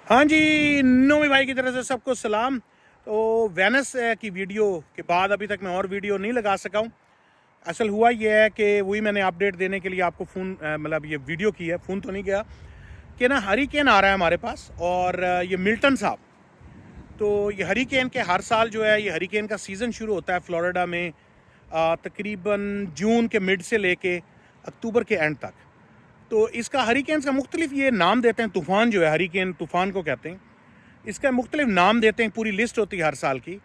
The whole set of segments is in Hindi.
हाँ जी, नोमी भाई की तरफ से सबको सलाम। तो वेनस की वीडियो के बाद अभी तक मैं और वीडियो नहीं लगा सका हूँ। असल हुआ ये है कि वही मैंने अपडेट देने के लिए आपको फ़ोन मतलब ये वीडियो की है, फ़ोन तो नहीं किया कि ना हरिकेन आ रहा है हमारे पास। और ये मिल्टन साहब, तो ये हरिकेन के हर साल जो है ये हरिकेन का सीज़न शुरू होता है फ्लोरिडा में तकरीबन जून के मिड से लेके अक्टूबर के एंड तक। तो इसका हरिकेन्स का मुख्तलिफ ये नाम देते हैं। तूफ़ान जो है हरिकेन तूफ़ान को कहते हैं। इसका मुख्तलिफ नाम देते हैं, पूरी लिस्ट होती है हर साल की,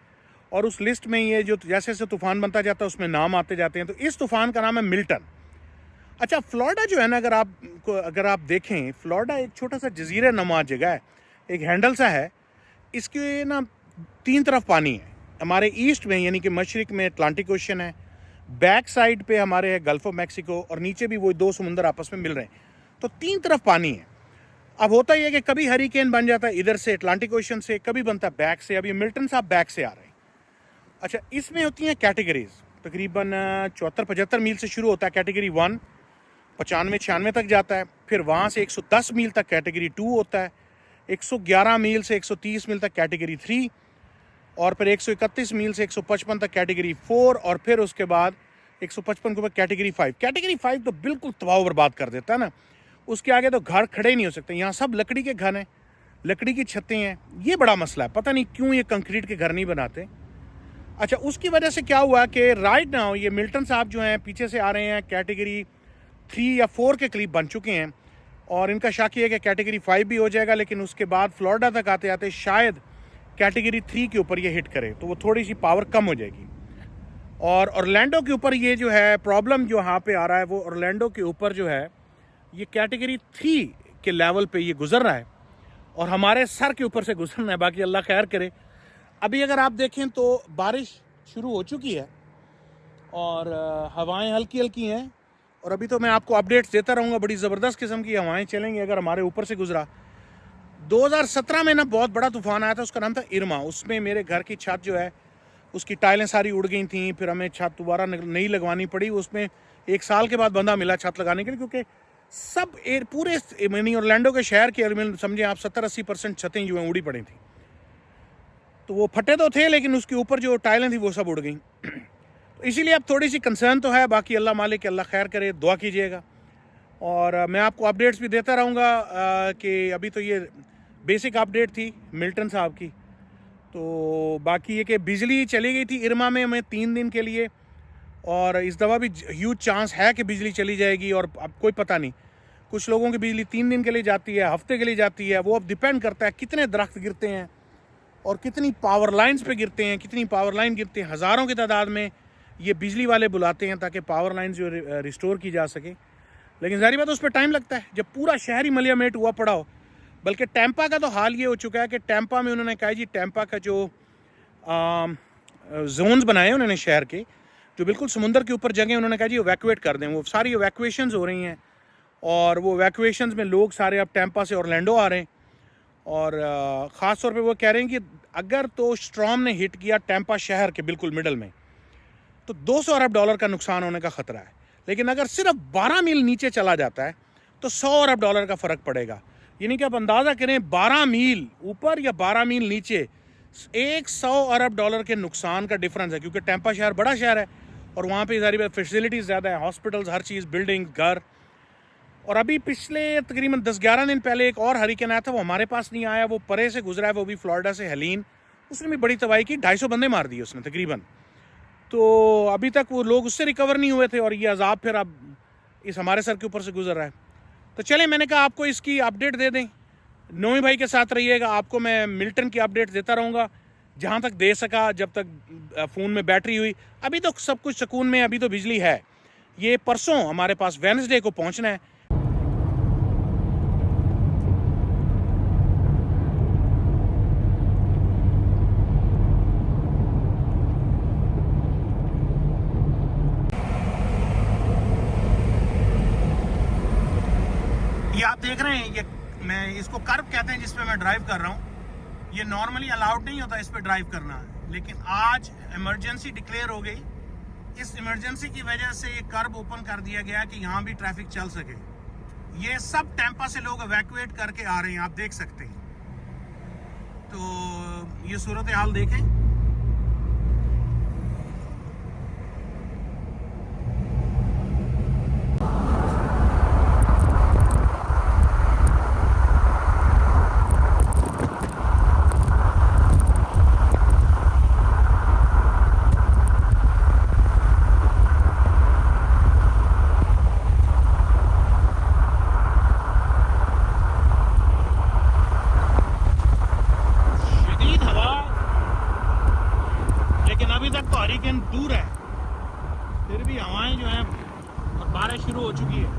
और उस लिस्ट में ये जो जैसे जैसे तूफ़ान बनता जाता है उसमें नाम आते जाते हैं। तो इस तूफ़ान का नाम है मिल्टन। अच्छा, फ्लोरिडा जो है ना, अगर आप देखें, फ्लोरिडा एक छोटा सा जजीरा नुमा जगह है, एक हैंडल सा है। इसके ना तीन तरफ पानी है। हमारे ईस्ट में यानी कि मशरिक में अटलांटिक ओशन है, बैक साइड पे हमारे है गल्फ ऑफ मैक्सिको, और नीचे भी वो दो समुंदर आपस में मिल रहे हैं। तो तीन तरफ पानी है। अब होता ही है कि कभी हरिकेन बन जाता है इधर से अटलांटिक ओशन से, कभी बनता है बैक से। अब ये मिल्टन साहब बैक से आ रहे हैं। अच्छा, इसमें होती हैं कैटेगरीज, तकरीबन 74-75 मील से शुरू होता है कैटेगरी 1, 95-96 तक जाता है। फिर वहाँ से 110 मील तक कैटेगरी 2 होता है, 111 मील से 130 मील तक कैटेगरी 3, और फिर 131 मील से 155 तक कैटेगरी 4, और फिर उसके बाद 155 के बाद कैटेगरी 5। कैटेगरी 5 तो बिल्कुल तबाह बर्बाद कर देता है ना, उसके आगे तो घर खड़े नहीं हो सकते। यहाँ सब लकड़ी के घर हैं, लकड़ी की छतें हैं। ये बड़ा मसला है, पता नहीं क्यों ये कंक्रीट के घर नहीं बनाते। अच्छा, उसकी वजह से क्या हुआ कि राइट नाउ ये मिल्टन साहब जो हैं पीछे से आ रहे हैं, कैटेगरी 3 या 4 के करीब बन चुके हैं, और इनका शक ये है कि कैटेगरी 5 भी हो जाएगा, लेकिन उसके बाद फ्लोरिडा तक आते आते शायद कैटेगरी 3 के ऊपर ये हिट करे, तो वो थोड़ी सी पावर कम हो जाएगी। और ऑरलैंडो के ऊपर ये जो है प्रॉब्लम जो यहाँ पे आ रहा है, वो ऑरलैंडो के ऊपर जो है ये कैटेगरी 3 के लेवल पे ये गुजर रहा है, और हमारे सर के ऊपर से गुजरना है। बाकी अल्लाह खैर करे। अभी अगर आप देखें तो बारिश शुरू हो चुकी है, और हवाएं हल्की हल्की हैं, और अभी तो मैं आपको अपडेट्स देता रहूँगा। बड़ी ज़बरदस्त किस्म की हवाएं चलेंगी अगर हमारे ऊपर से गुजरा। 2017 में ना बहुत बड़ा तूफ़ान आया था, उसका नाम था इरमा। उसमें मेरे घर की छत जो है उसकी टाइलें सारी उड़ गई थी, फिर हमें छत दोबारा नई लगवानी पड़ी। उसमें 1 साल के बाद बंदा मिला छत लगाने के लिए, क्योंकि सब पूरे मिनी ऑरलैंडो के शहर के समझे आप 70-80% छतें जो हैं उड़ी पड़ी थी। तो वो फटे तो थे, लेकिन उसके ऊपर जो टाइलें थी वो सब उड़ गई। तो इसीलिए अब थोड़ी सी कंसर्न तो है। बाकी अल्लाह मालिक, अल्लाह खैर करे, दुआ कीजिएगा। और मैं आपको अपडेट्स भी देता रहूँगा कि अभी तो ये बेसिक अपडेट थी मिल्टन साहब की। तो बाकी ये कि बिजली चली गई थी इरमा में हमें 3 दिन के लिए, और इस दफ़ा भी ह्यूज चांस है कि बिजली चली जाएगी। और अब कोई पता नहीं, कुछ लोगों की बिजली 3 दिन के लिए जाती है, हफ्ते के लिए जाती है। वो अब डिपेंड करता है कितने दरख्त गिरते हैं और कितनी पावर लाइन्स पे गिरते हैं। कितनी पावर लाइन गिरती हैं, हज़ारों की तादाद में ये बिजली वाले बुलाते हैं ताकि पावर लाइन जो रिस्टोर की जा सके। लेकिन जारी बात, उस पर टाइम लगता है जब पूरा शहर ही मलियामेट हुआ पड़ा हो। बल्कि टैंपा का तो हाल ये हो चुका है कि टैंपा में उन्होंने कहा जी, टैंपा का जो जोन्स बनाए उन्होंने शहर के, जो बिल्कुल समुंदर के ऊपर जगह, उन्होंने कहा जी इवैक्यूएट कर दें। वो सारी इवैक्यूएशंस हो रही हैं, और वो इवैक्यूएशंस में लोग सारे अब टैंपा से ऑरलैंडो आ रहे हैं। और ख़ास तौर पे वो कह रहे हैं कि अगर तो स्ट्रॉम ने हिट किया टैंपा शहर के बिल्कुल मिडल में, तो $200 अरब का नुकसान होने का ख़तरा है। लेकिन अगर सिर्फ 12 मील नीचे चला जाता है तो $100 अरब का फ़र्क पड़ेगा। यानी कि आप अंदाज़ा करें 12 मील ऊपर या 12 मील नीचे, $100 अरब के नुकसान का डिफरेंस है। क्योंकि टैंपा शहर बड़ा शहर है, और वहाँ पे सारी फैसिलिटीज़ ज़्यादा है, हॉस्पिटल्स, हर चीज़, बिल्डिंग, घर। और अभी पिछले तकरीबन 10-11 दिन पहले एक और हरिकेन आया था, वो हमारे पास नहीं आया, वो परे से गुजरा है, वो भी फ्लोरिडा से, हेलीन। उसने भी बड़ी तबाही की, 250 बंदे मार दिए उसने तकरीबन। तो अभी तक वो लोग उससे रिकवर नहीं हुए थे, और ये अजाब फिर अब इस हमारे सर के ऊपर से गुजर रहा है। तो चले, मैंने कहा आपको इसकी अपडेट दे दें। नोमी भाई के साथ रहिएगा, आपको मैं मिल्टन की अपडेट देता रहूँगा जहाँ तक दे सका, जब तक फ़ोन में बैटरी हुई। अभी तो सब कुछ सुकून में, अभी तो बिजली है। ये परसों हमारे पास वेडनेसडे को पहुँचना है। ये आप देख रहे हैं, ये मैं इसको कर्व कहते हैं जिस पे मैं ड्राइव कर रहा हूँ। ये नॉर्मली अलाउड नहीं होता इस पे ड्राइव करना, लेकिन आज इमरजेंसी डिक्लेयर हो गई। इस इमरजेंसी की वजह से ये कर्व ओपन कर दिया गया कि यहाँ भी ट्रैफिक चल सके। ये सब टैंपा से लोग इवैक्यूएट करके आ रहे हैं, आप देख सकते हैं। तो ये सूरत हाल देखें। शदीद हवा, लेकिन अभी तक तो हरिकेन दूर है, फिर भी हवाएं जो हैं और बारिश शुरू हो चुकी है।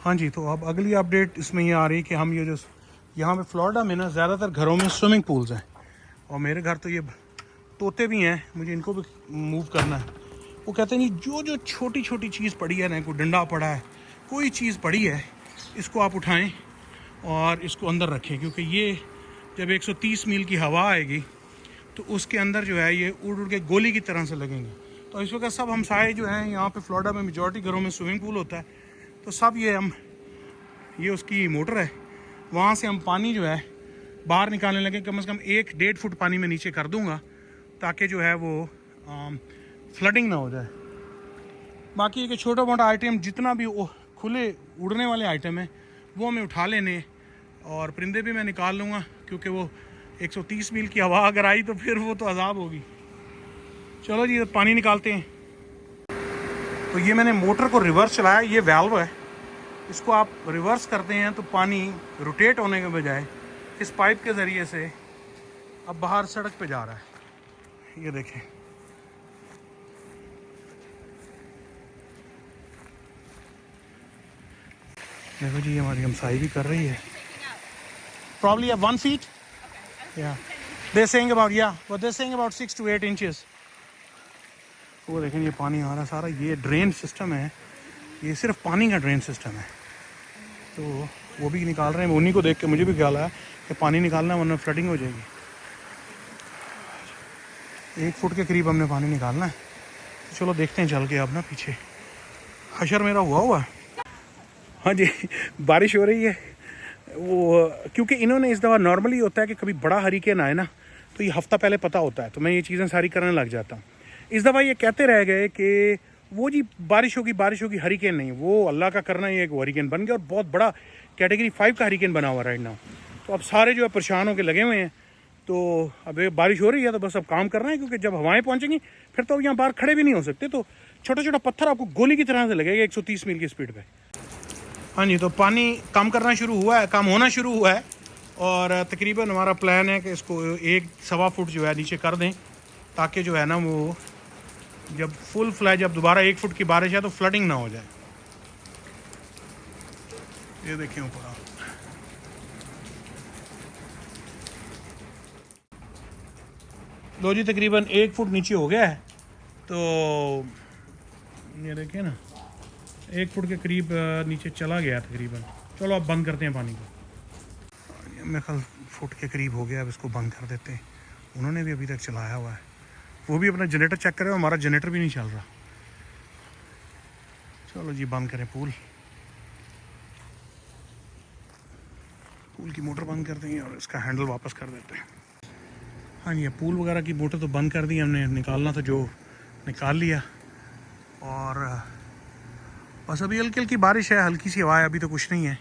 हाँ जी, तो अब अगली अपडेट इसमें ये आ रही है कि हम ये जो यहाँ पे फ्लोरिडा में ना ज़्यादातर घरों में स्विमिंग पूल्स हैं, और मेरे घर तो ये तोते भी हैं, मुझे इनको भी मूव करना है। वो कहते हैं जी जो जो छोटी छोटी चीज़ पड़ी है ना, कोई डंडा पड़ा है, कोई चीज़ पड़ी है, इसको आप उठाएं और इसको अंदर रखें, क्योंकि ये जब 130 मील की हवा आएगी तो उसके अंदर जो है ये उड़ उड़ के गोली की तरह से लगेंगे। तो इस वक्त सब हमसाए जो हैं यहाँ पे फ्लोरिडा में मेजॉरिटी घरों में स्विमिंग पूल होता है, तो सब ये उसकी मोटर है, वहाँ से हम पानी जो है बाहर निकालने लगे। कम से कम 1-1.5 फुट पानी में नीचे कर दूँगा ताकि जो है वो फ्लडिंग ना हो जाए। बाकी एक छोटा मोटा आइटम जितना भी खुले उड़ने वाले आइटम है वो हमें उठा लेने, और परिंदे भी मैं निकाल लूँगा, क्योंकि वो 130 मील की हवा अगर आई तो फिर वो तो अजाब होगी। चलो जी पानी निकालते हैं। तो ये मैंने मोटर को रिवर्स चलाया, ये वाल्व है, इसको आप रिवर्स करते हैं तो पानी रोटेट होने के बजाय इस पाइप के ज़रिए से अब बाहर सड़क पे जा रहा है। ये देखें, देखो जी हमारी हमसाई भी कर रही है। प्रॉब्ली 1 feet, या they saying about 6 to 8 inches। वो देखें ये पानी आ रहा सारा, ये ड्रेन सिस्टम है, ये सिर्फ पानी का ड्रेन सिस्टम है। तो वो भी निकाल रहे हैं, उन्हीं को देख के मुझे भी ख्याल आया कि पानी निकालना वरना फ्लडिंग हो जाएगी। 1 फुट के करीब हमने पानी निकालना है। तो चलो देखते हैं चल के अब ना पीछे। हशर मेरा हुआ है। हाँ जी, बारिश हो रही है वो, क्योंकि इन्होंने इस दफ़ा नॉर्मली होता है कि कभी बड़ा हरिकेन आए ना तो ये हफ़्ता पहले पता होता है, तो मैं ये चीज़ें सारी करने लग जाता हूँ। इस दफ़ा ये कहते रह गए कि वो जी बारिश होगी, हरिकेन नहीं, वो अल्लाह का करना ही है कि हरिकेन बन गया, और बहुत बड़ा कैटेगरी 5 का हरिकेन बना हुआ राइट नाउ। तो अब सारे जो है परेशान होकर लगे हुए हैं। तो अब बारिश हो रही है तो बस अब काम करना है, क्योंकि जब हवाएं पहुंचेंगी फिर तो यहाँ बाहर खड़े भी नहीं हो सकते। तो छोटा छोटा पत्थर आपको गोली की तरह से लगेगा 130 मील की स्पीड पे। हाँ जी, तो पानी कम होना शुरू हुआ है, और तकरीबन हमारा प्लान है कि इसको 1-1.25 फुट जो है नीचे कर दें, ताकि जो है ना वो जब फुल फ्लैश, जब दोबारा 1 फुट की बारिश है तो फ्लडिंग ना हो जाए। ये देखें ऊपर आप, लो जी तकरीबन 1 फुट नीचे हो गया है। तो ये देखें ना 1 फुट के करीब नीचे चला गया तकरीबन। चलो अब बंद करते हैं पानी को। मेरे ख्याल फुट के करीब हो गया, अब इसको बंद कर देते हैं। उन्होंने भी अभी तक चलाया हुआ है, वो भी अपना जनरेटर चेक करें, हमारा जनरेटर भी नहीं चल रहा। चलो जी बंद करें पूल की मोटर बंद कर देंगे और इसका हैंडल वापस कर देते हैं। हाँ जी, पूल वगैरह की मोटर तो बंद कर दी हमने, निकालना था जो निकाल लिया, और बस अभी हल्की हल्की बारिश है, हल्की सी हवा है, अभी तो कुछ नहीं है।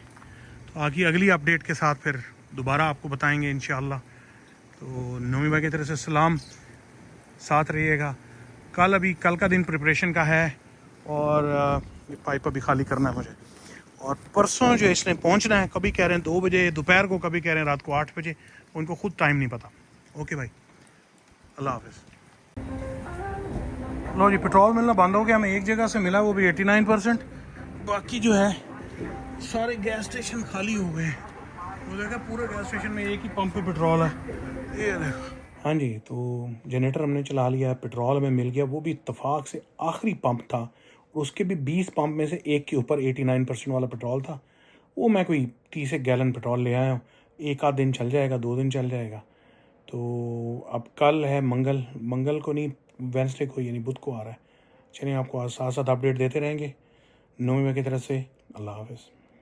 तो आगे अगली अपडेट के साथ फिर दोबारा आपको बताएंगे इंशाल्लाह। तो नोमी भाई की तरफ से सलाम, साथ रहिएगा। कल का दिन प्रिपरेशन का है, और ये पाइप अभी खाली करना है मुझे, और परसों जो इसने पहुंचना है, कभी कह रहे हैं 2 बजे दोपहर को, कभी कह रहे हैं रात को 8 बजे, उनको खुद टाइम नहीं पता। ओके भाई, अल्लाह हाफिज़। लो जी पेट्रोल मिलना बंद हो गया, हमें एक जगह से मिला, वो भी 89%, बाकी जो है सारे गैस स्टेशन खाली हो गए। वो देखा पूरे गैस स्टेशन में एक ही पंप पे पेट्रोल है, ये देखो। हाँ जी, तो जनरेटर हमने चला लिया, पेट्रोल हमें मिल गया, वो भी इत्तेफाक से आखिरी पंप था, और उसके भी 20 पंप में से एक के ऊपर 89% वाला पेट्रोल था। वो मैं कोई 30 गैलन पेट्रोल ले आया हूँ, 1 आध दिन चल जाएगा, 2 दिन चल जाएगा। तो अब कल है मंगल को नहीं, वेंसडे को यानी बुध को आ रहा है। चलिए आपको साथ साथ अपडेट देते रहेंगे। नोमी भाई की तरफ से अल्लाह हाफिज़।